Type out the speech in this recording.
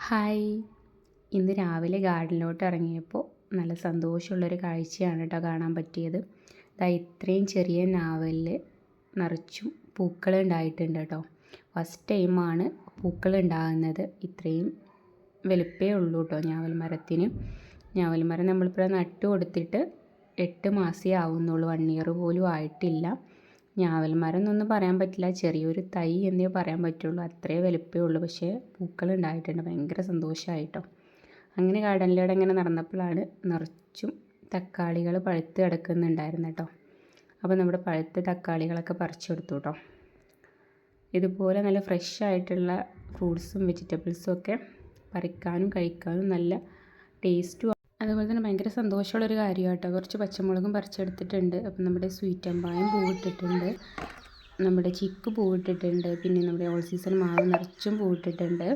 Hi. ഇന്ന് രാവിലെ ഗാർഡനിലോട്ട് ഇറങ്ങിയപ്പോൾ നല്ല സന്തോഷമുള്ളൊരു കാഴ്ചയാണ് കേട്ടോ കാണാൻ പറ്റിയത്. ദാ ഇത്രയും ചെറിയ ഞാവലിൽ നിറച്ചും പൂക്കൾ ഉണ്ടായിട്ടുണ്ട് കേട്ടോ. ഫസ്റ്റ് ടൈമാണ് പൂക്കൾ ഉണ്ടാകുന്നത്. ഇത്രയും വലുപ്പേ ഉള്ളൂ കേട്ടോ ഞാവൽ മരത്തിന്. ഞാവൽ മരം നമ്മളിപ്പോൾ നട്ട് കൊടുത്തിട്ട് 8 മാസമേ ആവുന്നുള്ളൂ, 1 ഇയർ പോലും ആയിട്ടില്ല. ഞാവൽ മരം എന്നൊന്നും പറയാൻ പറ്റില്ല, ചെറിയൊരു തൈ എന്നേ പറയാൻ പറ്റുള്ളൂ. അത്രേ വലുപ്പമേ ഉള്ളൂ, പക്ഷേ പൂക്കൾ ഉണ്ടായിട്ടുണ്ട്. ഭയങ്കര സന്തോഷമായിട്ടോ. അങ്ങനെ ഗാർഡനിലൂടെ ഇങ്ങനെ നടന്നപ്പോഴാണ് നിറച്ചും തക്കാളികൾ പഴുത്ത് കിടക്കുന്നുണ്ടായിരുന്നു കേട്ടോ. അപ്പോൾ നമ്മുടെ പഴുത്ത തക്കാളികളൊക്കെ പറിച്ചെടുത്തു കേട്ടോ. ഇതുപോലെ നല്ല ഫ്രഷ് ആയിട്ടുള്ള ഫ്രൂട്ട്സും വെജിറ്റബിൾസും ഒക്കെ പറിക്കാനും കഴിക്കാനും നല്ല ടേസ്റ്റും, അതുപോലെ തന്നെ ഭയങ്കര സന്തോഷമുള്ളൊരു കാര്യമാണ് കേട്ടോ. കുറച്ച് പച്ചമുളകും പറിച്ചെടുത്തിട്ടുണ്ട്. അപ്പം നമ്മുടെ സ്വീറ്റ് അമ്പായം പൂവിട്ടിട്ടുണ്ട്, നമ്മുടെ ചിക്ക് പൂവിട്ടിട്ടുണ്ട്, പിന്നെ നമ്മുടെ ഓൾ സീസൺ മാവ് നിറച്ചും പൂവിട്ടിട്ടുണ്ട്.